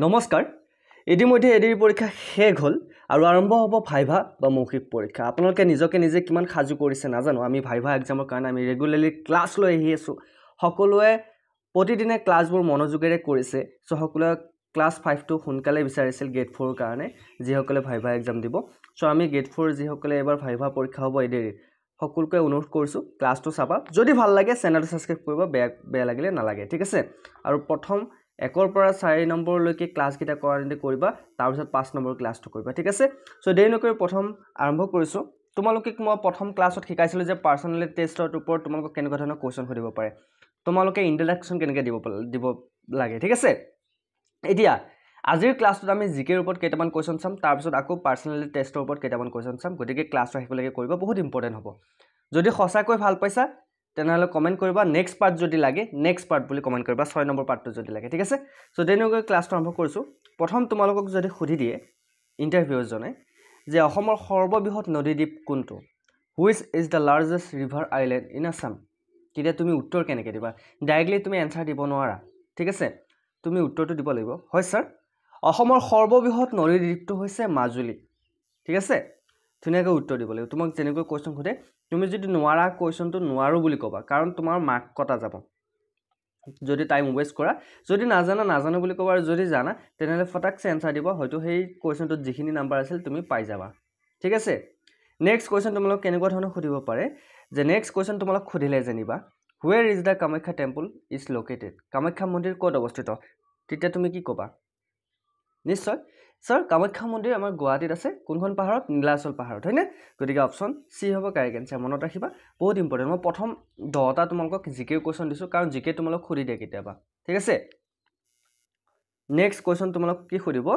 নমস্কাৰ ইতিমধ্যে এডিৰ পৰীক্ষা শেষ হ'ল আৰু আৰম্ভ হ'ব ভাইভা বা মৌখিক পৰীক্ষা আপোনালোকে নিজকে নিজে কিমান সাজু কৰিছে নাজানো আমি ভাইভা এক্সামৰ কাৰণে আমি ৰেগুলাৰলি ক্লাছ লৈ আহি আছো সকলোৱে প্ৰতিদিনে ক্লাছবোৰ মনোযোগেৰে কৰিছে সো সকলোৱে ক্লাছ 5 টো সোনকালে বিচাৰিছিল গেট 4 কাৰণে যিসকলে ভাইভা এক্সাম দিব সো আমি গেট 4 যিসকলে এবাৰ ভাইভা পৰীক্ষা হ'ব এডিৰ সকলোকে অনুৰোধ কৰিছো ক্লাছটো চাবা যদি ভাল লাগে চেনেলটো সাবস্ক্ৰাইব কৰিব বেয়া লাগিলে নালাগে ঠিক আছে আৰু প্ৰথম 1 ৰ পৰা 4 নম্বৰলৈকে ক্লাছ কিটা কৰান্তে কৰিবা তাৰ পিছত 5 নম্বৰ ক্লাছটো কৰিবা ঠিক আছে সো দেৰি নকৰি প্ৰথম আৰম্ভ কৰিছো তোমালোকে মই প্ৰথম ক্লাছত শিকাইছিলো যে পাৰ্সোনালিটি টেষ্টৰ ওপৰত তোমালোকক কেনেকুৱা ধৰণৰ কোৱেশ্চন সুধিব পাৰে তোমালোকে ইন্ট্ৰডাকচন কেনেকৈ দিব লাগে ঠিক আছে এতিয়া আজিৰ ক্লাছটোত আমি জিকেৰ ওপৰত কেইটামান কোৱেশ্চন চাম তাৰ পিছত আকৌ পাৰ্সোনালিটি টেষ্টৰ ওপৰত কেইটামান কোৱেশ্চন চাম গতিকে ক্লাছটো আহিবলৈকে কৰিবা বহুত ইম্পৰ্টেন্ট হ'ব যদি সঁচাকৈ ভাল পাইছা তেনেহলে কমেন্ট কৰিবা নেক্সট পাৰ্ট যদি লাগে নেক্সট পাৰ্ট বুলি কমেন্ট কৰিবা 6 নম্বৰ পাৰ্টটো যদি লাগে ঠিক আছে সো দেনকৈ ক্লাছটো আৰম্ভ কৰিছো প্ৰথম তোমালোকক যদি সুধি দিয়ে ইন্টাৰভিউজনে যে অসমৰ সৰ্ববৃহৎ নদীদ্বীপ কোনটো which is the largest river island in Assam তেতিয়া তুমি উত্তৰ কেনেকৈ দিবা ডাইৰেক্টলি তুমি এনসাৰ দিব নোৱাৰা ঠিক আছে তুমি উত্তৰটো দিব লাগিব হয় স্যাৰ অসমৰ সৰ্ববৃহৎ নদীদ্বীপটো হৈছে মাজুলী ঠিক আছে ধুনীয়াকৈ উত্তৰ দিব লাগিব তোমাক যেনেকৈ কোৱেশ্চন খুদে তুমি যদি নোৱাৰা কোৱেশ্চনটো নোৱাৰো বুলি কবা কাৰণ তোমাৰ মাৰ্ক কটা যাব যদি টাইম ওয়েষ্ট কৰা যদি নাজানো বুলি কবা আৰু যদি জানা তেনেহলে ফটাকছে এনসাৰ দিব হয়তো সেই কোৱেশ্চনটোত যিখিনি নাম্বাৰ আছিল তুমি পাই যাবা ঠিক আছে নেক্সট কোৱেশ্চন তোমালোক কেনেকুৱা ধৰণৰ খুদিব পাৰে যে নেক্সট কোৱেশ্চন তোমালোক খুদিলে জানিবা where is the Kamakhya temple is located Kamakhya মন্দিৰ ক'ত অৱস্থিত তেতিয়া তুমি কি কবা নিশ্চয় স্যাৰ কামাখ্যা মন্দিৰ আমাৰ গুৱাহাটীত আছে কোনখন পাহাৰত নীলাচল পাহাৰত হয়নে গতিকে অপচন সি হ'ব কাৰেক্ট আনসাৰ মনত ৰাখিবা বহুত ইম্পৰ্টেন্ট মই প্ৰথম 10টা তোমালোকক জিকে কোৱেশ্চন দিছো কাৰণ জিকে তোমালোক খুদি দিয়ে কেতিয়াবা ঠিক আছে নেক্সট কোৱেশ্চন তোমালোক কি খুদিব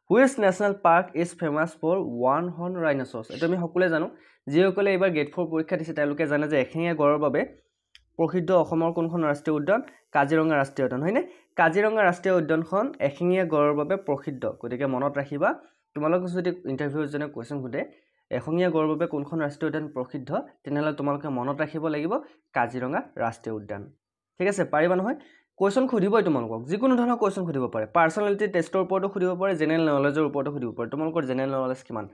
which national park is famous for one horn rhinoceros এটা আমি সকলোৱে জানো যিসকলে এবাৰ গেট 4 পৰীক্ষা দিছে তেওঁলোকে জানে যে এশিঙীয়া গড়ৰ বাবে প্ৰসিদ্ধ অসমৰ কোনখন ৰাষ্ট্ৰীয় উদ্যান কাজিৰঙা ৰাষ্ট্ৰীয় উদ্যান হয়নে কাজিৰঙা ৰাষ্ট্ৰীয় উদ্যানখন এশিঙীয়া গড়ৰ বাবে প্ৰসিদ্ধ গতিকে মনত ৰাখিবা তোমালোক যদি ইন্টাৰভিউজনে কোৱেশ্চন খুদে এশিঙীয়া গড়ৰ বাবে কোনখন ৰাষ্ট্ৰীয় উদ্যান প্ৰসিদ্ধ তেনেহলে তোমালোকে মনত ৰাখিব লাগিব কাজিৰঙা ৰাষ্ট্ৰীয় উদ্যান ঠিক আছে পাৰিবা নহয় কোৱেশ্চন খুদিবই তোমালোকক যিকোনো ধৰণৰ কোৱেশ্চন খুদিব পাৰে পাৰ্সোনালিটি টেষ্টৰ ওপৰতো খুদিব পাৰে জেনেৰেল নলেজৰ ওপৰতো খুদিব পাৰে তোমালোকৰ জেনেৰেল নলেজ কিমান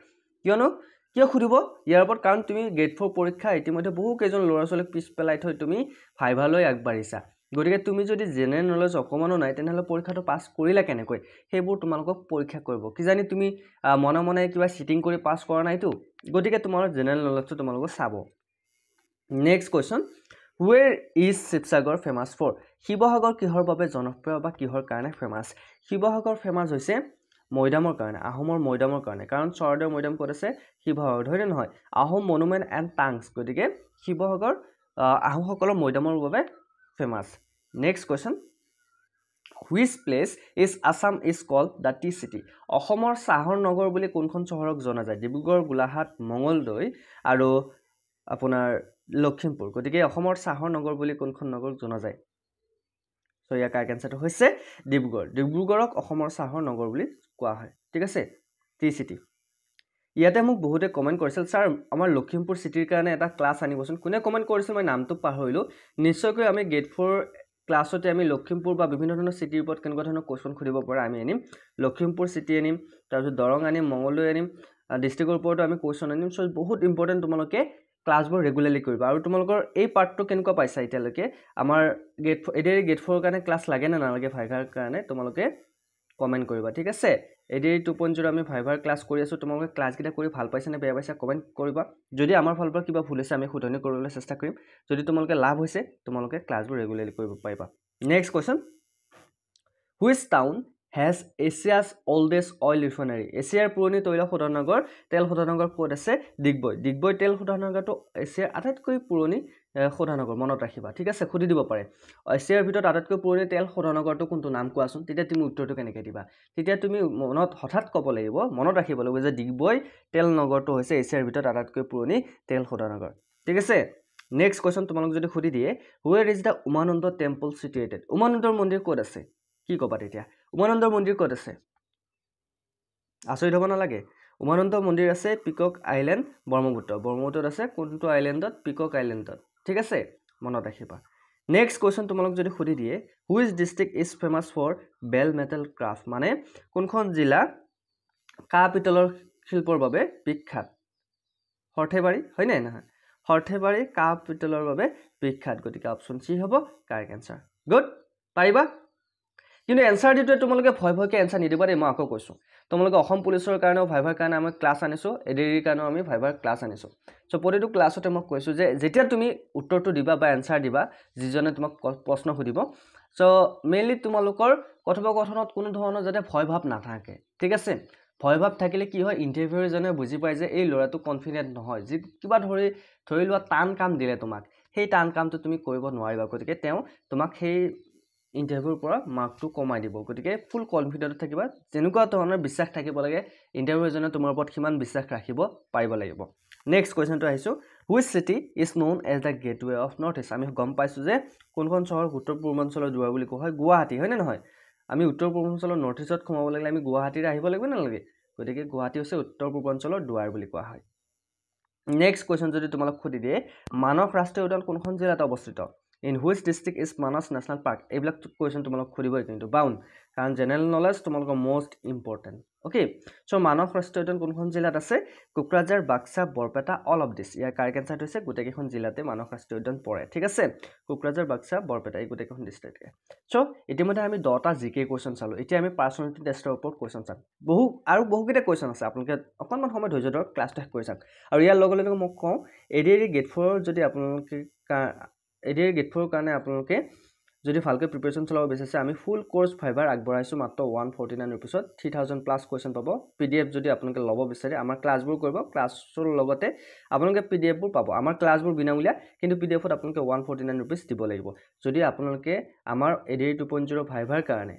কিয় খুদিব ইয়াৰ ওপৰত কাৰণ তুমি গেট 4 পৰীক্ষা ইতিমধ্যে বহু কেইজন ল'ৰা ছোৱালীক পিছ পেলাই থৈ তুমি ভাইভালৈ আগবাঢ়িছা গতিকে তুমি যদি জেনেৰেল নলেজ অকমানো নাই তেনেহলে পৰীক্ষাটো পাছ কৰিলা কেনেকৈ সেইবোৰ তোমালোকক পৰীক্ষা কৰিব কি জানি তুমি মনে কিবা চিটিং কৰি পাছ কৰা নাইতো গতিকে তোমাৰ জেনেৰেল নলেজটো তোমালোকক চাব next question where is Sivasagar famous for Sivasagar কিহৰ বাবে জনপ্ৰিয় বা কিহৰ কাৰণে ফেমাস শিৱসাগৰ ফেমাস হৈছে মৈদামৰ কাৰণে আহোমৰ মৈদামৰ কাৰণে কাৰণ চৰাইদেউ মৈদাম ক'ত আছে শিৱসাগৰ ধৰে নহয় আহোম মনুমেন্ট এণ্ড টাংস গতিকে শিৱসাগৰ আহোমসকলৰ মৈদামৰ বাবে famous next question which place is Assam is called the tea city অসমৰ চাহৰ নগৰ বুলি কোনখন চহৰক জনা যায় ডিব্ৰুগড় গোলাঘাট মঙ্গলদৈ আৰু আপোনাৰ লখিমপুৰ গতিকে অসমৰ চাহৰ নগৰ বুলি কোনখন নগৰক জনা যায় সো ইয়াৰ কাৰেক্ট আনসাৰটো হৈছে ডিব্ৰুগড়ক অসমৰ চাহৰ নগৰ বুলি কোৱা হয় ঠিক আছে টি সিটি ইয়াতে মোক বহুতে কমেন্ট কৰিছিল স্যাৰ আমাৰ লখিমপুৰ সিটিৰ কাৰণে এটা ক্লাছ আনিবচোন কোনে কমেন্ট কৰিছিল মই নামটো পাহৰিলো নিশ্চয়কৈ আমি গেট 4 ক্লাছতে আমি লখিমপুৰ বা বিভিন্ন ধৰণৰ সিটিৰ ওপৰত কেনেকুৱা ধৰণৰ কোৱেশ্চন খুদিব পৰা আমি আনিম লখিমপুৰ সিটি আনিম তাৰ পিছত দৰং আনিম মঙ্গলদৈ আনিম ডিস্ট্ৰিক্টৰ ওপৰতো আমি কোৱেশ্চন আনিম সো বহুত ইম্পৰ্টেন্ট তোমালোকে ক্লাছবোৰ ৰেগুলাৰলি কৰিবা আৰু তোমালোকৰ এই পাৰ্টটো কেনেকুৱা পাইছা এতিয়ালৈকে আমাৰ গেট 4 কাৰণে ক্লাছ লাগে না নালাগে ভাইভাৰ কাৰণে তোমালোকে কমেন্ট কৰিবা ঠিক আছে এডিআই 2.0 আমি ভাইভাৰ ক্লাছ কৰি আছো তোমালোকে ক্লাছ কিটা কৰি ভাল পাইছা নে বেয়া পাইছা কমেন্ট কৰিবা যদি আমাৰ ফালৰ পৰা কিবা ভুল আছে আমি শুধৰণি কৰিবলৈ চেষ্টা কৰিম যদি তোমালোকে লাভ হৈছে তোমালোকে ক্লাছবোৰ ৰেগুলাৰলি কৰিব পাৰিবা next question which town has Asia's oldest oil refinery এছিয়াৰ পুৰণি তৈল শোধনাগাৰ তেল শোধনাগাৰ ক'ত আছে ডিগবৈ তেল শোধনাগাৰটো এছিয়াৰ আটাইতকৈ পুৰণি শোধনাগাৰ মনত ৰাখিবা ঠিক আছে খুদি দিব পাৰে এছিয়াৰ ভিতৰত আটাইতকৈ পুৰণি তেল শোধনাগাৰটো কোনটো নাম কোৱাচোন তেতিয়া তুমি উত্তৰটো কেনেকৈ দিবা তেতিয়া তুমি মনত হঠাৎ ক'ব লাগিব মনত ৰাখিব লাগিব যে ডিগবৈ তেল নগৰটো হৈছে এছিয়াৰ ভিতৰত আটাইতকৈ পুৰণি তেল শোধনাগাৰ ঠিক আছে নেক্সট কোৱেশ্চন তোমালোক যদি খুদি দিয়ে where is the Umananda temple situated উমানন্দৰ মন্দিৰ ক'ত আছে কি কবা তেতিয়া উমানন্দৰ মন্দিৰ ক'ত আছে আচৰিত হ'ব নালাগে উমানন্দ মন্দিৰ আছে পিকক আইল্যান্ড ব্ৰহ্মপুত্ৰত আছে কোনটো আইল্যান্ডত পিকক আইল্যান্ডত ঠিক আছে মনত ৰাখিবা নেক্সট কুৱেশ্যন তোমালোক যদি সুধি দিয়ে which district is famous for bell metal craft মানে কোনখন জিলা কাঁহ পিতলৰ শিল্পৰ বাবে বিখ্যাত সৰ্থেবাৰী হয় নাই নহয় সৰ্থেবাৰী কাঁহ পিতলৰ বাবে বিখ্যাত গতিকে অপশ্যন চি হ'ব কাৰেক্ট এনসাৰ গুড পাৰিবা কিন্তু এনসাৰ দিটোৱে তোমালোকে ভয় ভয়কে এনসাৰ নিদিবা দেই মই আকৌ কৈছোঁ তোমালোকে অসম পুলিচৰ কাৰণেও ভাইভাৰ কাৰণে আমি ক্লাছ আনিছোঁ এডিআৰিৰ কাৰণেও আমি ভাইভাৰ ক্লাছ আনিছোঁ চ' প্ৰতিটো ক্লাছতে মই কৈছোঁ যে যেতিয়া তুমি উত্তৰটো দিবা বা এনসাৰ দিবা যিজনে তোমাক প্ৰশ্ন সুধিব চ' মেইনলি তোমালোকৰ কথোপকথনত কোনো ধৰণৰ যাতে ভয় ভাৱ নাথাকে ঠিক আছে ভয় ভাৱ থাকিলে কি হয় ইণ্টাৰভিউজনে বুজি পায় যে এই ল'ৰাটো কনফিডেণ্ট নহয় যি কিবা ধৰি লোৱা টান কাম দিলে তোমাক সেই টান কামটো তুমি কৰিব নোৱাৰিবা গতিকে তেওঁ তোমাক সেই ইণ্টাৰভিউৰ পৰা মাৰ্কটো কমাই দিব গতিকে ফুল কনফিডেণ্ট থাকিবা যেনেকুৱা ধৰণৰ বিশ্বাস থাকিব লাগে ইণ্টাৰভিউজনে তোমাৰ ওপৰত সিমান বিশ্বাস ৰাখিব পাৰিব লাগিব নেক্সট কুৱেশ্যনটো আহিছোঁ which city is known as the gateway of north east আমি গম পাইছোঁ যে কোনখন চহৰ উত্তৰ পূৰ্বাঞ্চলৰ দুৱাৰ বুলি কোৱা হয় গুৱাহাটী হয়নে নহয় আমি উত্তৰ পূৰ্বাঞ্চলৰ নৰ্থ ইষ্টত সোমাব লাগিলে আমি গুৱাহাটীৰে আহিব লাগিব নালাগে গতিকে গুৱাহাটী হৈছে উত্তৰ পূৰ্বাঞ্চলৰ দুৱাৰ বুলি কোৱা হয় নেক্সট কুৱেশ্যন যদি তোমালোক সুধি দিয়ে মানস ৰাষ্ট্ৰীয় উদ্যান কোনখন জিলাত অৱস্থিত in which district is Manas national park এইবিলাক কুৱেশ্যন তোমালোক সুধিবই কিন্তু বাউন কাৰণ জেনেৰেল নলেজ তোমালোকৰ most important okay so' Manas ৰাষ্ট্ৰীয় উদ্যান কোনখন জিলাত আছে Kokrajhar Baksa Barpeta all of this ইয়াৰ কাৰেক্ট এনচাৰটো হৈছে গোটেইকেইখন জিলাতে মানস ৰাষ্ট্ৰীয় উদ্যান পৰে ঠিক আছে কোকৰাঝাৰ বাক্সা বৰপেটা এই গোটেইকেইখন ডিষ্ট্ৰিক্টে চ' ইতিমধ্যে আমি 10টা জিকে কুৱেশ্যন চালোঁ এতিয়া আমি পাৰ্চনেলিটি টেষ্টৰ ওপৰত কুৱেশ্যন চাম বহুকেইটা কুৱেশ্যন আছে আপোনালোকে অকণমান সময় ধৈৰ্য ধৰক ক্লাছটো শেষ কৰি চাওক আৰু ইয়াৰ লগে লগে মই কওঁ এডিআৰি গেট 4 যদি আপোনালোকে এডিআৰি গেট 4 কাৰণে আপোনালোকে যদি ভালকৈ প্ৰিপেৰেশ্যন চলাব বিচাৰিছে আমি ফুল কোৰ্চ ফাইভাৰ আগবঢ়াইছোঁ মাত্ৰ 149 ৰুপিছত 3000 প্লাছ কুৱেশ্যন পাব PDF যদি আপোনালোকে ল'ব বিচাৰে আমাৰ ক্লাছবোৰ কৰিব ক্লাছৰ লগতে আপোনালোকে PDFবোৰ পাব আমাৰ ক্লাছবোৰ বিনামূলীয়া কিন্তু PDFত আপোনালোকে 149 ৰুপিছ দিব লাগিব যদি আপোনালোকে আমাৰ এডিআৰি 2.0 ফাইভাৰ কাৰণে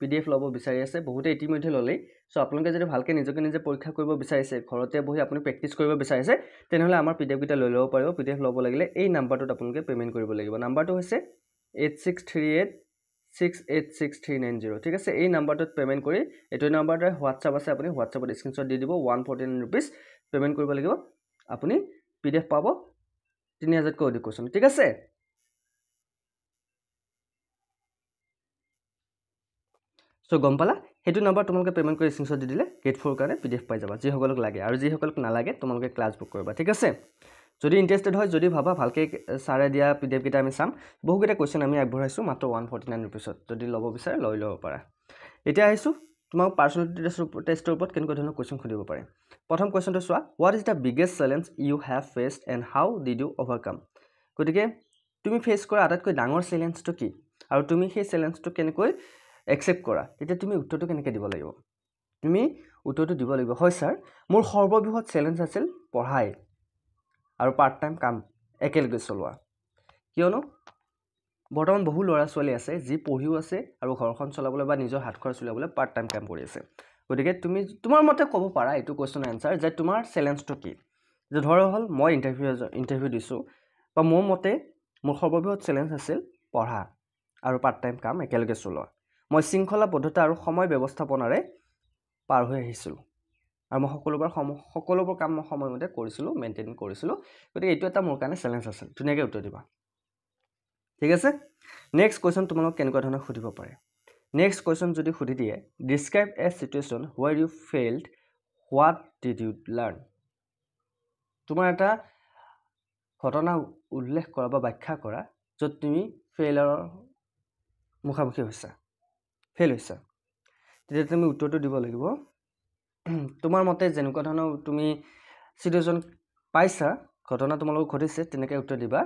PDF ল'ব বিচাৰি আছে বহুতে ইতিমধ্যে ল'লেই চ' আপোনালোকে যদি ভালকৈ নিজকে নিজে পৰীক্ষা কৰিব বিচাৰিছে ঘৰতে বহি আপুনি প্ৰেক্টিছ কৰিব বিচাৰিছে তেনেহ'লে আমাৰ PDF কেইটা লৈ ল'ব পাৰিব PDF ল'ব লাগিলে এই নাম্বাৰটোত আপোনালোকে পে'মেণ্ট কৰিব লাগিব নাম্বাৰটো হৈছে 8638686390 ঠিক আছে এই নাম্বাৰটোত পে'মেণ্ট কৰি এইটো নাম্বাৰটোৱে হোৱাটছআপ আছে আপুনি হোৱাটছআপত স্ক্ৰীনশ্বট দি দিব 149 ৰুপিছ পে'মেণ্ট কৰিব লাগিব আপুনি PDF পাব 3000তকৈ অধিক কুৱেশ্যন ঠিক আছে চ' গম পালা সেইটো নাম্বাৰ তোমালোকে পে'মেণ্ট কৰি স্ক্ৰীনশ্বট দি দিলে গেট 4 কাৰণে PDF পাই যাবা যিসকলক লাগে আৰু যিসকলক নালাগে তোমালোকে ক্লাছ বুক কৰিবা ঠিক আছে যদি ইণ্টাৰেষ্টেড হয় যদি ভাবা ভালকৈ ছাৰে দিয়া PDF কেইটা আমি চাম বহুকেইটা কুৱেশ্যন আমি আগবঢ়াইছোঁ মাত্ৰ 149 ৰুপিছত যদি ল'ব বিচাৰে লৈ ল'ব পাৰা এতিয়া আহিছোঁ তোমাক পাৰ্চনেলিটি টেষ্টৰ ওপৰত কেনেকুৱা ধৰণৰ কুৱেশ্যন সুধিব পাৰে প্ৰথম কুৱেশ্যনটো চোৱা what is the biggest challenge you have faced and how did you overcome গতিকে তুমি ফেচ কৰা আটাইতকৈ ডাঙৰ চেলেঞ্জটো কি আৰু তুমি সেই চেলেঞ্জটো কেনেকৈ একচেপ্ট কৰা তেতিয়া তুমি উত্তৰটো কেনেকৈ দিব লাগিব তুমি উত্তৰটো দিব লাগিব হয় ছাৰ মোৰ সৰ্ববৃহৎ চেলেঞ্জ আছিল পঢ়াই আৰু পাৰ্ট টাইম কাম একেলগে চলোৱা কিয়নো বৰ্তমান বহু ল'ৰা ছোৱালী আছে যি পঢ়িও আছে আৰু ঘৰখন চলাবলৈ বা নিজৰ হাত খৰচ চলাবলৈ পাৰ্ট টাইম কাম কৰি আছে গতিকে তুমি তোমাৰ মতে ক'ব পাৰা এইটো কুৱেশ্যনৰ এনচাৰ যে তোমাৰ চেলেঞ্জটো কি যে ধৰা হ'ল মই ইণ্টাৰভিউ দিছোঁ বা মোৰ মতে মোৰ সৰ্ববৃহৎ চেলেঞ্জ আছিল পঢ়া আৰু পাৰ্ট টাইম কাম একেলগে চলোৱা মই শৃংখলাবদ্ধতা আৰু সময় ব্যৱস্থাপনাৰে পাৰ হৈ আহিছিলোঁ আৰু মই সকলোবোৰ কাম মই সময়মতে কৰিছিলোঁ মেইনটেইন কৰিছিলোঁ গতিকে এইটো এটা মোৰ কাৰণে চেলেঞ্জ আছিল ধুনীয়াকৈ উত্তৰ দিবা ঠিক আছে নেক্সট কুৱেশ্যন তোমালোক কেনেকুৱা ধৰণৰ সুধিব পাৰে নেক্সট কুৱেশ্যন যদি সুধি দিয়ে describe a situation where you failed what did you learn তোমাৰ এটা ঘটনা উল্লেখ কৰা বা ব্যাখ্যা কৰা য'ত তুমি ফেইলাৰৰ মুখামুখি হৈছা ফেইল হৈছা তেতিয়া তুমি উত্তৰটো দিব লাগিব তোমাৰ মতে যেনেকুৱা ধৰণৰ তুমি চিটুৱেশ্যন পাইছা ঘটনা তোমালোকক ঘটিছে তেনেকৈ উত্তৰ দিবা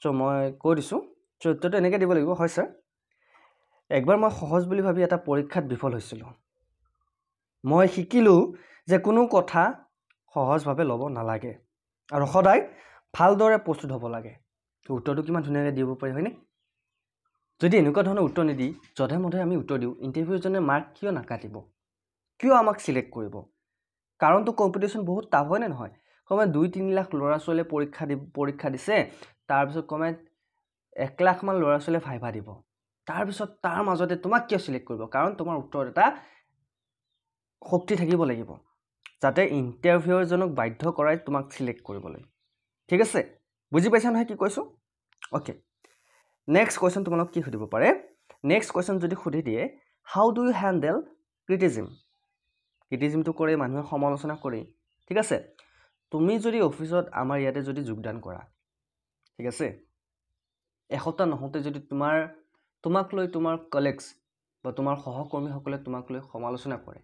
চ' মই কৈ দিছোঁ চ' উত্তৰটো এনেকৈ দিব লাগিব হয় ছাৰ একবাৰ মই সহজ বুলি ভাবি এটা পৰীক্ষাত বিফল হৈছিলোঁ মই শিকিলোঁ যে কোনো কথা সহজভাৱে ল'ব নালাগে আৰু সদায় ভালদৰে প্ৰস্তুত হ'ব লাগে উত্তৰটো কিমান ধুনীয়াকৈ দিব পাৰি হয়নে যদি এনেকুৱা ধৰণৰ উত্তৰ নিদি যধে মধে আমি উত্তৰ দিওঁ ইণ্টাৰভিউজনে মাৰ্ক কিয় নাকাটিব কিয় আমাক চিলেক্ট কৰিব কাৰণটো কম্পিটিশ্যন বহুত টাফ হয়নে নহয় কমে 2-3 লাখ ল'ৰা ছোৱালীয়ে পৰীক্ষা দিছে তাৰপিছত কমে 1 লাখ মান ল'ৰা ছোৱালীয়ে ভাইভা দিব তাৰপিছত তাৰ মাজতে তোমাক কিয় চিলেক্ট কৰিব কাৰণ তোমাৰ উত্তৰত এটা শক্তি থাকিব লাগিব যাতে ইণ্টাৰভিউজনক বাধ্য কৰাই তোমাক চিলেক্ট কৰিবলৈ ঠিক আছে বুজি পাইছা নহয় কি কৈছোঁ অ'কে নেক্সট কুৱেশ্যন তোমালোক কি সুধিব পাৰে নেক্সট কুৱেশ্যন যদি সুধি দিয়ে হাউ ডু ইউ হেণ্ডেল ক্ৰিটিজিমটো কৰে মানুহে সমালোচনা কৰে ঠিক আছে তুমি যদি অফিচত আমাৰ ইয়াতে যদি যোগদান কৰা ঠিক আছে এসপ্তাহ নহওঁতে যদি তোমাক লৈ তোমাৰ কলিগছ বা তোমাৰ সহকৰ্মীসকলে তোমাক লৈ সমালোচনা কৰে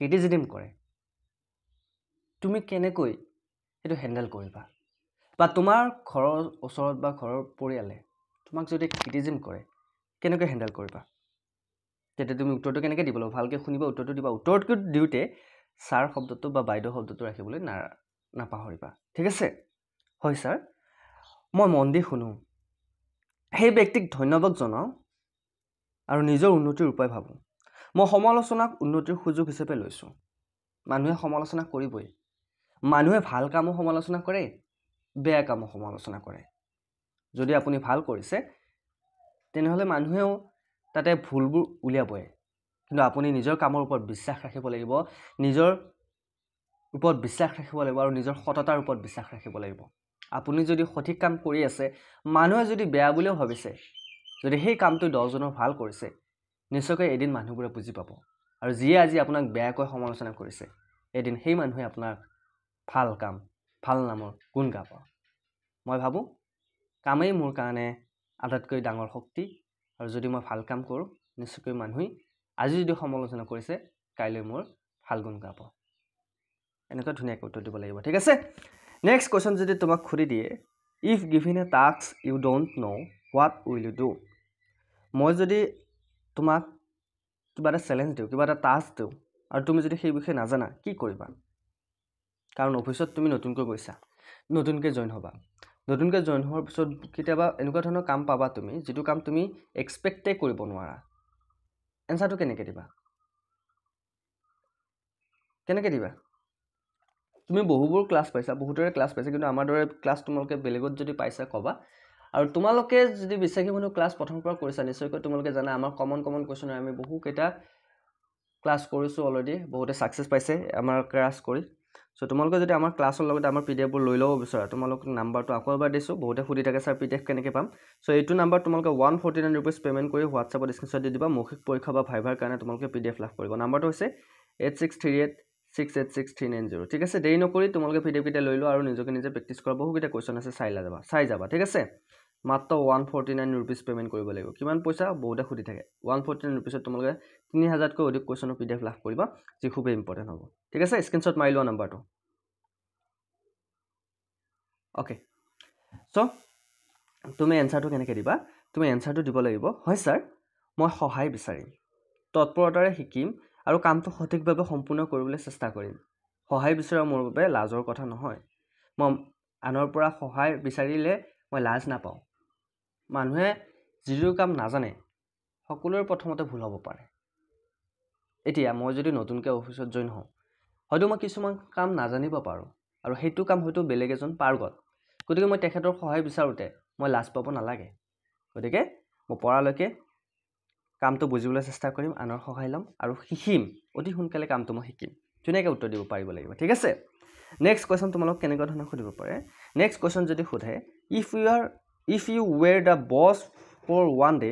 ক্ৰিটিজিম কৰে তুমি কেনেকৈ সেইটো হেণ্ডেল কৰিবা বা তোমাৰ ঘৰৰ ওচৰত বা ঘৰৰ পৰিয়ালে তোমাক যদি ক্ৰিটিজিম কৰে কেনেকৈ হেণ্ডেল কৰিবা তেতিয়া তুমি উত্তৰটো কেনেকৈ দিব লাগিব ভালকৈ শুনিবা উত্তৰটো দিবা উত্তৰটো দিওঁতে ছাৰ শব্দটো বা বাইদেউ শব্দটো ৰাখিবলৈ নাপাহৰিবা ঠিক আছে হয় ছাৰ মই মন দি শুনো সেই ব্যক্তিক ধন্যবাদ জনাওঁ আৰু নিজৰ উন্নতিৰ উপায় ভাবোঁ মই সমালোচনাক উন্নতিৰ সুযোগ হিচাপে লৈছোঁ মানুহে সমালোচনা কৰিবই মানুহে ভাল কামো সমালোচনা কৰে বেয়া কামো সমালোচনা কৰে যদি আপুনি ভাল কৰিছে তেনেহ'লে মানুহেও তাতে ভুলবোৰ উলিয়াবই কিন্তু আপুনি নিজৰ কামৰ ওপৰত বিশ্বাস ৰাখিব লাগিব নিজৰ ওপৰত বিশ্বাস ৰাখিব লাগিব আৰু নিজৰ সততাৰ ওপৰত বিশ্বাস ৰাখিব লাগিব আপুনি যদি সঠিক কাম কৰি আছে মানুহে যদি বেয়া বুলিও ভাবিছে যদি সেই কামটো 10 জনৰ ভাল কৰিছে নিশ্চয়কৈ এদিন মানুহবোৰে বুজি পাব আৰু যিয়ে আজি আপোনাক বেয়াকৈ সমালোচনা কৰিছে এদিন সেই মানুহে আপোনাক ভাল কাম ভাল নামৰ গুণ গাব মই ভাবোঁ কামেই মোৰ কাৰণে আটাইতকৈ ডাঙৰ শক্তি আৰু যদি মই ভাল কাম কৰোঁ নিশ্চয়কৈ মানুহে আজি যদি সমালোচনা কৰিছে কাইলৈ মোৰ ভাল গুণ গাব এনেকৈ ধুনীয়াকৈ উত্তৰ দিব লাগিব ঠিক আছে নেক্সট কুৱেশ্যন যদি তোমাক সুধি দিয়ে if given a task you don't know what will you do মই যদি তোমাক কিবা এটা চেলেঞ্জ দিওঁ কিবা এটা টাস্ক দিওঁ আৰু তুমি যদি সেই বিষয়ে নাজানা কি কৰিবা কাৰণ অফিচত তুমি নতুনকৈ গৈছা নতুনকৈ জইন হ'বা নতুনকৈ জইন হোৱাৰ পিছত কেতিয়াবা এনেকুৱা ধৰণৰ কাম পাবা তুমি যিটো কাম তুমি এক্সপেক্টেই কৰিব নোৱাৰা এনচাৰটো কেনেকৈ দিবা তুমি বহুবোৰ ক্লাছ পাইছা বহুতৰে ক্লাছ পাইছা কিন্তু আমাৰ দৰে ক্লাছ তোমালোকে বেলেগত যদি পাইছা ক'বা আৰু তোমালোকে যদি বিশ্বাসী মানুহ ক্লাছ প্ৰথমৰ পৰা কৰিছা নিশ্চয়কৈ তোমালোকে জানা আমাৰ কমন কুৱেশ্যন আমি বহুকেইটা ক্লাছ কৰিছোঁ অলৰেডি বহুতে ছাকচেছ পাইছে আমাৰ ক্লাছ কৰি সো তোমালোকে যদি আমাৰ ক্লাছৰ লগতে আমাৰ পিডিএফবোৰ লৈ ল'ব বিচাৰা তোমালোক নাম্বাৰটো আকৌ এবাৰ দিছোঁ বহুতে সুধি থাকে ছাৰ পিডিএফ কেনেকৈ পাম সো এইটো নাম্বাৰ তোমালোকে 149 ৰুপিজ পে'মেণ্ট কৰি হোৱাটছএপত স্ক্ৰীনশ্বট দি দিবা মৌখিক পৰীক্ষা বা ভাইভাৰ কাৰণে তোমালোকে পিডিএফ লাভ কৰিব নাম্বাৰটো হৈছে 8638686390 ঠিক আছে দেৰি নকৰি তোমালোকে পিডিএফ কেইটা লৈ লোৱা আৰু নিজকে নিজে প্ৰেক্টিছ কৰা বহুকেইটা কুৱেশ্যন আছে চাই যাবা ঠিক আছে মাত্ৰ 149 ৰুপিজ পে'মেণ্ট কৰিব লাগিব কিমান পইচা বহুতে সুধি থাকে 149 ৰুপিজত তোমালোকে 3000তকৈ অধিক কুৱেশ্যনৰ পিডিএফ লাভ কৰিবা যি খুবেই ইম্পৰ্টেণ্ট হ'ব ঠিক আছে স্ক্ৰীনশ্বট মাৰি লোৱা নাম্বাৰটো অ'কে সো তুমি এনচাৰটো কেনেকৈ দিবা তুমি এনচাৰটো দিব লাগিব হয় ছাৰ মই সহায় বিচাৰিম তৎপৰতাৰে শিকিম আৰু কামটো সঠিকভাৱে সম্পূৰ্ণ কৰিবলৈ চেষ্টা কৰিম সহায় বিচৰা মোৰ বাবে লাজৰ কথা নহয় মই আনৰ পৰা সহায় বিচাৰিলে মই লাজ নাপাওঁ মানুহে যিটো কাম নাজানে সকলোৰে প্ৰথমতে ভুল হ'ব পাৰে এতিয়া মই যদি নতুনকৈ অফিচত জইন হওঁ হয়তো মই কিছুমান কাম নাজানিব পাৰোঁ আৰু সেইটো কাম হয়তো বেলেগ এজন পাৰ্গত গতিকে মই তেখেতৰ সহায় বিচাৰোঁতে মই লাজ পাব নালাগে গতিকে মই পৰালৈকে কামটো বুজিবলৈ চেষ্টা কৰিম আনৰ সহায় ল'ম আৰু শিকিম অতি সোনকালে কামটো মই শিকিম ধুনীয়াকৈ উত্তৰ দিব পাৰিব লাগিব ঠিক আছে নেক্সট কুৱেশ্যন তোমালোক কেনেকুৱা ধৰণৰ সুধিব পাৰে নেক্সট কুৱেশ্যন যদি সোধে if you were the boss for one day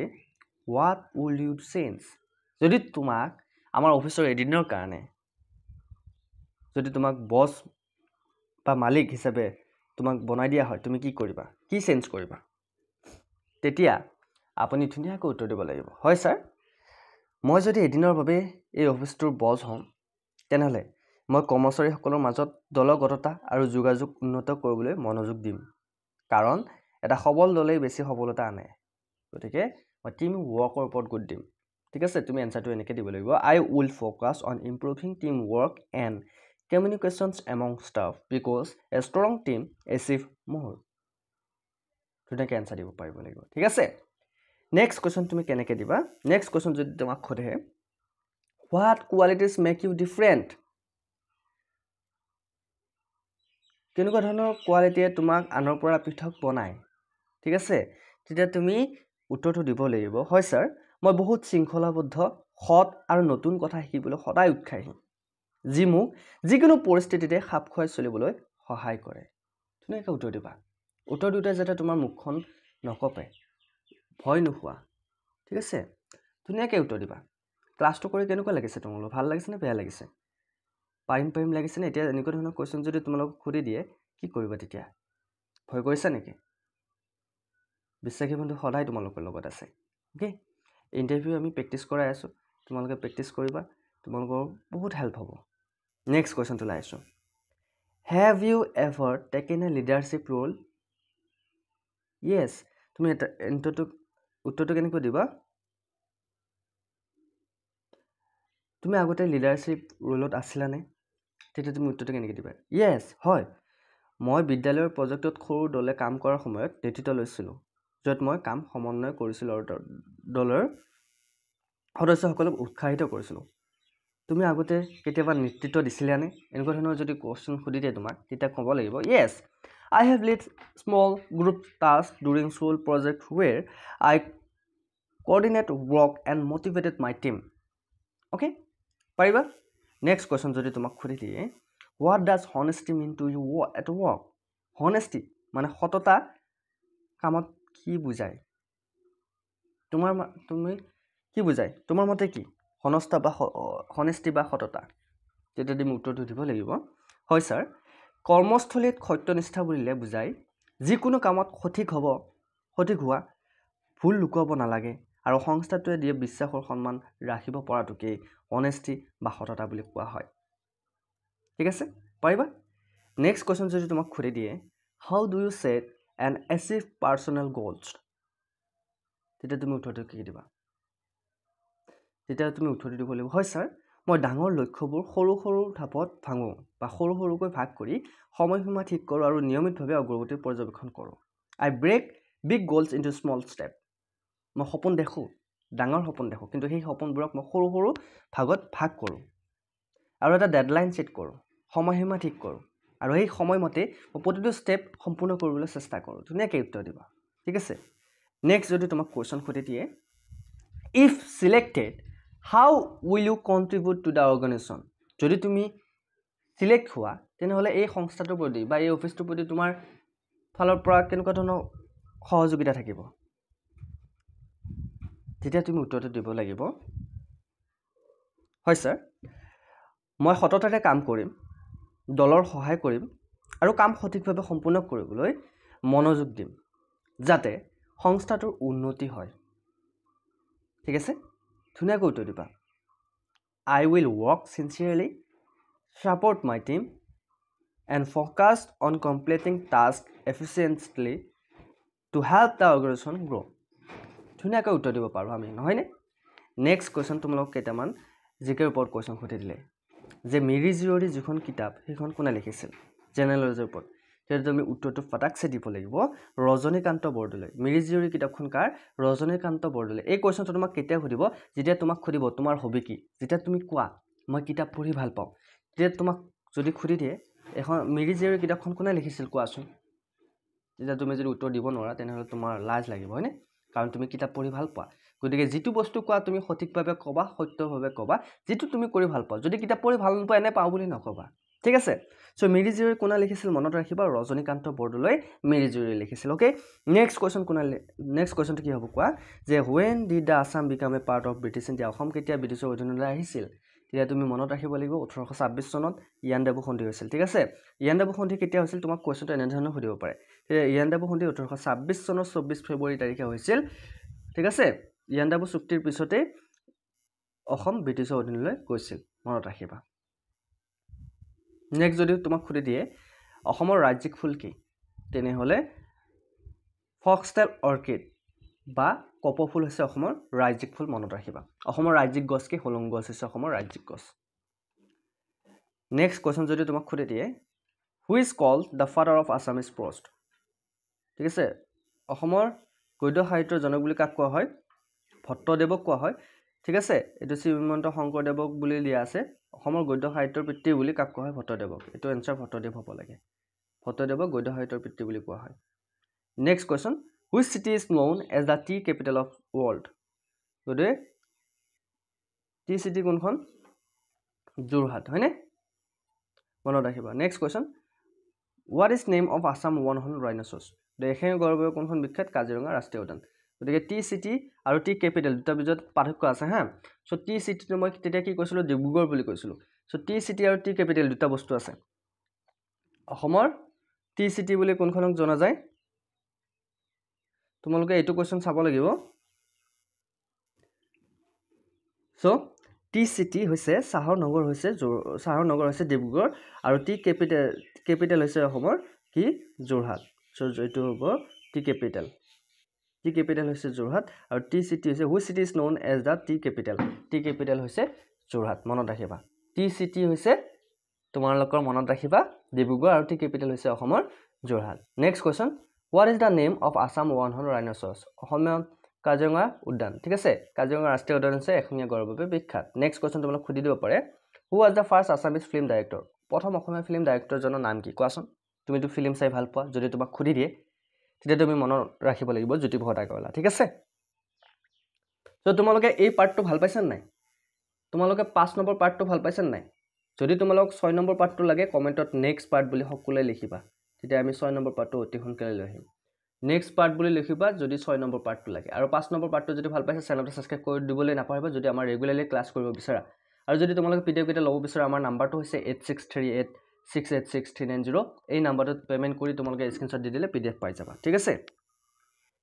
what will you change যদি তোমাক আমাৰ অফিচৰ এদিনৰ কাৰণে যদি তোমাক বছ বা মালিক হিচাপে তোমাক বনাই দিয়া হয় তুমি কি কৰিবা কি চেঞ্জ কৰিবা তেতিয়া আপুনি ধুনীয়াকৈ উত্তৰ দিব লাগিব হয় ছাৰ মই যদি এদিনৰ বাবে এই অফিচটোৰ বছ হ'ম তেনেহ'লে মই কৰ্মচাৰীসকলৰ মাজত দলগততা আৰু যোগাযোগ উন্নত কৰিবলৈ মনোযোগ দিম কাৰণ এটা সবল দলেই বেছি সফলতা আনে গতিকে মই টিম ৱৰ্কৰ ওপৰত গুৰুত্ব দিম ঠিক আছে তুমি এনচাৰটো এনেকৈ দিব লাগিব I will focus on improving team work and communications among staff because a strong team achieve more ধুনীয়াকৈ এনচাৰ দিব পাৰিব লাগিব ঠিক আছে নেক্সট কুৱেশ্যন তুমি কেনেকৈ দিবা নেক্সট কুৱেশ্যন যদি তোমাক সোধে what qualities make you different কেনেকুৱা ধৰণৰ কোৱালিটিয়ে তোমাক আনৰ পৰা পৃথক বনায় ঠিক আছে তেতিয়া তুমি উত্তৰটো দিব লাগিব হয় ছাৰ মই বহুত শৃংখলাবদ্ধ সৎ আৰু নতুন কথা শিকিবলৈ সদায় উৎসাহী যি মোক যিকোনো পৰিস্থিতিতে খাপ খুৱাই চলিবলৈ সহায় কৰে ধুনীয়াকৈ উত্তৰ দিবা উত্তৰ দিওঁতে যাতে তোমাৰ মুখখন নকপে ভয় নোখোৱা ঠিক আছে ধুনীয়াকৈ উত্তৰ দিবা ক্লাছটো কৰি কেনেকুৱা লাগিছে তোমালোকৰ ভাল লাগিছে নে বেয়া লাগিছে পাৰিম লাগিছে নে এতিয়া এনেকুৱা ধৰণৰ কুৱেশ্যন যদি তোমালোকক সুধি দিয়ে কি কৰিবা তেতিয়া ভয় কৰিছা নেকি বিশ্বাসী বন্ধু সদায় তোমালোকৰ লগত আছে অ'কে ইণ্টাৰভিউ আমি প্ৰেক্টিছ কৰাই আছোঁ তোমালোকে প্ৰেক্টিছ কৰিবা তোমালোকৰ বহুত হেল্প হ'ব নেক্সট কুৱেশ্যনটো লৈ আছোঁ have you ever taken a leadership role yes তুমি এটা উত্তৰটো কেনেকৈ দিবা তুমি আগতে লিডাৰশ্বিপ ৰোলত আছিলানে তেতিয়া তুমি উত্তৰটো কেনেকৈ দিবা য়েছ হয় মই বিদ্যালয়ৰ প্ৰজেক্টত সৰু দলে কাম কৰাৰ সময়ত নেতৃত্ব লৈছিলোঁ য'ত মই কাম সমন্বয় কৰিছিলোঁ আৰু দলৰ সদস্যসকলক উৎসাহিত কৰিছিলোঁ তুমি আগতে কেতিয়াবা নেতৃত্ব দিছিলানে এনেকুৱা ধৰণৰ যদি কুৱেশ্যন সুধি দিয়ে তোমাক তেতিয়া ক'ব লাগিব য়েছ I have led small group tasks during school project where I coordinate work and motivated my team. Okay? পাৰিবা? Next question যদি তোমাক সুধি দিয়ে What does honesty mean to you at work? Honesty মানে সততা কামত কি বুজায়? তুমি কি বুজায়? তোমাৰ মতে কি? honesty বা সততা? তেতিয়া তুমি উত্তৰটো দিব লাগিব হয় স্যাৰ কৰ্মস্থলীত সত্যনিষ্ঠা বুলিলে বুজায় যিকোনো কামত সঠিক হোৱা ভুল লুকুৱাব নালাগে আৰু সংস্থাটোৱে দিয়ে বিশ্বাসৰ সন্মান ৰাখিব পৰাটোকেই অনেষ্টি বা সততা বুলি কোৱা হয় ঠিক আছে পাৰিবা নেক্সট কোৱেশ্চন যদি তোমাক সুধি দিয়ে how do you set and achieve personal goals তেতিয়া তুমি উত্তৰটো কি দিবা তেতিয়া তুমি উত্তৰটো দিব লাগিব হয় ছাৰ মই ডাঙৰ লক্ষ্যবোৰ সৰু ধাপত ভাঙো বা সৰুকৈ ভাগ কৰি সময়সীমা ঠিক কৰোঁ আৰু নিয়মিতভাৱে অগ্ৰগতি পৰ্যবেক্ষণ কৰোঁ I break big goals into small step মই সপোন দেখোঁ ডাঙৰ সপোন দেখোঁ কিন্তু সেই সপোনবোৰক মই সৰু ভাগত ভাগ কৰোঁ আৰু এটা ডেডলাইন ছেট কৰোঁ সময়সীমা ঠিক কৰোঁ আৰু এই সময়মতে মই প্ৰতিটো ষ্টেপ সম্পূৰ্ণ কৰিবলৈ চেষ্টা কৰোঁ ধুনীয়াকৈ উত্তৰ দিবা ঠিক আছে নেক্সট যদি তোমাক কুৱেশ্যন সুধি দিয়ে if selected how will you contribute to the organization যদি তুমি চিলেক্ট হোৱা তেনেহ'লে এই সংস্থাটোৰ প্ৰতি বা এই অফিচটোৰ প্ৰতি তোমাৰ ফালৰ পৰা কেনেকুৱা ধৰণৰ সহযোগিতা থাকিব তেতিয়া তুমি উত্তৰটো দিব লাগিব হয় ছাৰ মই সততাৰে কাম কৰিম দলৰ সহায় কৰিম আৰু কাম সঠিকভাৱে সম্পূৰ্ণ কৰিবলৈ মনোযোগ দিম যাতে সংস্থাটোৰ উন্নতি হয় ঠিক আছে ধুনীয়াকৈ উত্তৰ দিবা I will work sincerely, support my team, and focus on completing tasks efficiently to help the organization grow. ধুনীয়াকৈ উত্তৰ দিব পাৰোঁ আমি নহয়নে নেক্সট কুৱেশ্যন তোমালোকক কেইটামান জিকেৰ ওপৰত কুৱেশ্যন সুধি দিলে যে মিৰি জীয়ৰী যিখন কিতাপ সেইখন কোনে লিখিছিল জেনেৰেল নলেজৰ ওপৰত তেতিয়া তুমি উত্তৰটো ফটাকছে দিব লাগিব ৰজনীকান্ত বৰদলৈ মিৰি জীয়ৰী কিতাপখন কাৰ ৰজনীকান্ত বৰদলৈ এই কুৱেশ্যনটো তোমাক কেতিয়া সুধিব যেতিয়া তোমাক সুধিব তোমাৰ হবি কি যেতিয়া তুমি কোৱা মই কিতাপ পঢ়ি ভাল পাওঁ তেতিয়া তোমাক যদি সুধি দিয়ে এখন মিৰি জীয়ৰী কিতাপখন কোনে লিখিছিল কোৱাচোন যেতিয়া তুমি যদি উত্তৰ দিব নোৱাৰা তেনেহ'লে তোমাৰ লাজ লাগিব হয়নে কাৰণ তুমি কিতাপ পঢ়ি ভাল পোৱা গতিকে যিটো বস্তু কোৱা তুমি সঠিকভাৱে ক'বা সত্যভাৱে ক'বা যিটো তুমি কৰি ভাল পোৱা যদি কিতাপ পঢ়ি ভাল নোপোৱা এনে পাওঁ বুলি নক'বা ঠিক আছে সো মিৰি জীয়ৰী কোনে লিখিছিল মনত ৰাখিবা ৰজনীকান্ত বৰদলৈ মিৰি জীয়ৰী লিখিছিল ওকে নেক্সট কুৱেশ্যনটো কি হ'ব কোৱা যে when did the Assam become a part of British India Assam কেতিয়া ব্ৰিটিছৰ অধীনলৈ আহিছিল তেতিয়া তুমি মনত ৰাখিব লাগিব 1826 চনত ইয়াণ্ডাবু সন্ধি হৈছিল ঠিক আছে ইয়াণ্ডাবু সন্ধি কেতিয়া হৈছিল তোমাক কুৱেশ্যনটো এনেধৰণে সুধিব পাৰে ইয়াণ্ডাবু সন্ধি 1826 চনৰ 24 ফেব্ৰুৱাৰী তাৰিখে হৈছিল ঠিক আছে ইয়াণ্ডাবু চুক্তিৰ পিছতে অসম ব্ৰিটিছৰ অধীনলৈ গৈছিল মনত ৰাখিবা নেক্সট যদি তোমাক সুধি দিয়ে অসমৰ ৰাজ্যিক ফুল কি তেনেহ'লে ফক্সটেল অৰ্কিড বা কপৌফুল হৈছে অসমৰ ৰাজ্যিক ফুল মনত ৰাখিবা অসমৰ ৰাজ্যিক গছ কি হলং গছ হৈছে অসমৰ ৰাজ্যিক গছ নেক্সট কুৱেশ্যন যদি তোমাক সুধি দিয়ে who is called the father of Assamese prose ঠিক আছে অসমৰ গদ্য সাহিত্যৰ জনক বুলি কাক কোৱা হয় ভট্টদেৱক কোৱা হয় ঠিক আছে এইটো শ্ৰীমন্ত শংকৰদেৱক বুলি দিয়া আছে অসমৰ গদ্য সাহিত্যৰ পিতৃ বুলি কাক কোৱা হয় ভট্টদেৱক এইটো এনচাৰ ভট্টদেৱ হ'ব লাগে ভট্টদেৱক গদ্য সাহিত্যৰ পিতৃ বুলি কোৱা হয় next question which city is known as the tea capital of world গতিকে টি চিটি কোনখন যোৰহাট হয়নে মনত ৰাখিবা next question what is name of Assam 100 rhinoceros এশিঙীয়া গঁড়ৰ বাবে কোনখন বিখ্যাত কাজিৰঙা ৰাষ্ট্ৰীয় উদ্যান গতিকে টি চিটি আৰু টি কেপিটেল দুটা ভিতৰত পাৰ্থক্য আছে হা সো টি চিটিটো মই তেতিয়া কি কৈছিলো ডিব্ৰুগড় বুলি কৈছিলো সো টি চিটি আৰু টি কেপিটেল দুটা বস্তু আছে অসমৰ টি চিটি বুলি কোনখনক জনা যায় তোমালোকে এইটো কোৱেশ্চন চাব লাগিব সো টি চিটি হৈছে চাহৰ নগৰ হৈছে ডিব্ৰুগড় আৰু টি কেপিটেল হৈছে অসমৰ কি যোৰহাট সো এইটো হ'ব টি কেপিটেল হৈছে যোৰহাট আৰু টি চিটি হৈছে which city is known as the tea capital হৈছে যোৰহাট মনত ৰাখিবা টি চিটি হৈছে তোমালোকৰ মনত ৰাখিবা ডিব্ৰুগড় আৰু টি কেপিটেল হৈছে অসমৰ Jorhat next question what is the name of Assam 100 rhinoceros অসমীয়া কাজিৰঙা উদ্যান ঠিক আছে কাজিৰঙা ৰাষ্ট্ৰীয় উদ্যান আছে এশিঙীয়া গঁড়ৰ বাবে বিখ্যাত নেক্সট কোৱেশ্চন তোমালোক খুদি দিব পাৰে who was the first Assamese film director প্ৰথম অসমীয়া ফিল্ম ডাইৰেক্টৰজনৰ নাম কি কোৱাচোন তুমিতো ফিল্ম চাই ভাল পোৱা যদি তোমাক খুদি দিয়ে তেতিয়া তুমি মনত ৰাখিব লাগিব জ্যোতি ভট্টাচাৰ্য ঠিক আছে তো তোমালোকে এই পাৰ্টটো ভাল পাইছান নাই তোমালোকে 5 নম্বৰ পাৰ্টটো ভাল পাইছান নাই যদি তোমালোক 6 নম্বৰ পাৰ্টটো লাগে কমেন্টত নেক্সট পাৰ্ট বুলি সকলোৱে লিখিবা তেতিয়া আমি 6 নম্বৰ পাৰ্টটো অতি সোনকালে লৈ আহিম নেক্সট পাৰ্ট বুলি লিখিবা যদি 6 নম্বৰ পাৰ্টটো লাগে আৰু 5 নম্বৰ পাৰ্টটো যদি ভাল পাইছা চেনেলটো সাবস্ক্ৰাইব কৰি দিবলৈ নাপাহৰিবা যদি আমাৰ ৰেগুলাৰলি ক্লাছ কৰিব বিচাৰা আৰু যদি তোমালোকে পিডিএফ কেইটা ল'ব বিচাৰা আমাৰ নাম্বাৰটো হৈছে 8638686390 এই নাম্বাৰটোত পেমেন্ট কৰি তোমালোকে স্ক্ৰিনশ্বট দি দিলে পিডিএফ পাই যাবা ঠিক আছে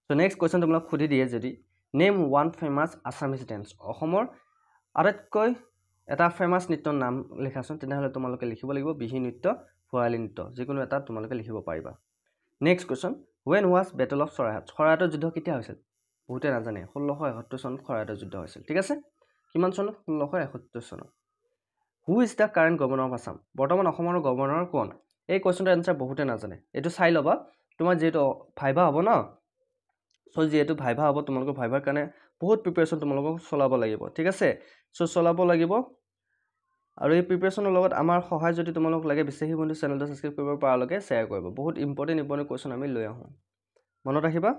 সো নেক্সট কোৱেশ্চন তোমালোক খুদি দিয়ে যদি name one famous Assamese dance অসমৰ আটাইতকৈ এটা ফেমাছ নৃত্যৰ নাম লিখাচোন তেনেহলে তোমালোকে লিখিব লাগিব বিহু নৃত্য ভৰালী নৃত্য যিকোনো এটা তোমালোকে লিখিব পাৰিবা next question when was battle of খৰাইহাটৰ যুদ্ধ কেতিয়া হৈছিল বহুতে নাজানে 1671 চনত খৰাইহাটৰ যুদ্ধ হৈছিল ঠিক আছে কিমান চনত 1671 চনত who is the current governor of Assam বৰ্তমান অসমৰ গভৰ্ণৰ কোন এই কোৱেশ্চনৰ আনসাৰ বহুতে নাজানে এটো চাই লবা তোমাৰ যেটো ভাইবা হ'ব না সো যেটো ভাইবা হ'ব তোমালোকৰ ভাইবাৰ কাৰণে বহুত প্ৰিপাৰেচন তোমালোকক চলাব লাগিব ঠিক আছে সো চলাব লাগিব আৰু এই প্ৰিপাৰেচনৰ লগত আমাৰ সহায় যদি তোমালোক লাগে বিশেষি বন্ধু চেনেলটো সাবস্ক্ৰাইব কৰিব পাৰালৈকে শেয়াৰ কৰিব বহুত ইম্পৰ্টেন্ট কোৱেশ্চন আমি লৈ আহোঁ মনত ৰাখিবা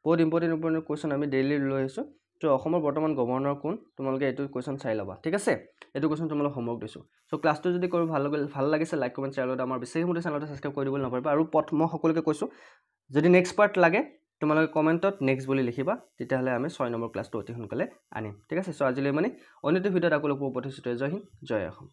বহুত ইম্পৰ্টেন্ট কোৱেশ্চন আমি ডেইলি লৈ আহিছো তো অসমৰ বৰ্তমান গভৰ্ণৰ কোন তোমালোকে এইটো কোৱেশ্চন চাই লবা ঠিক আছে এইটো কোৱেশ্চন তোমালোক হোমৱৰ্ক দিছো সো ক্লাছটো যদি কৰি ভাল লাগিছে লাইক কমেন্ট শ্বেয়াৰ কৰি আমাৰ বিশেষি বন্ধু চেনেলটো সাবস্ক্ৰাইব কৰি দিবলৈ নাপাহৰিবা আৰু মই সকলোকে কৈছো যদি নেক্সট পাৰ্ট লাগে তোমালোকে কমেন্টত নেক্সট বুলি লিখিবা তেতিয়াহলে আমি 6 নম্বৰ ক্লাছটো অতি সোনকালে আনিম ঠিক আছে সো আজিলৈ মানে অন্যটো ভিডিঅ'ত আকৌ লগ পাব প্ৰতিশ্ৰুতি জয় হিন্দ জয় অসম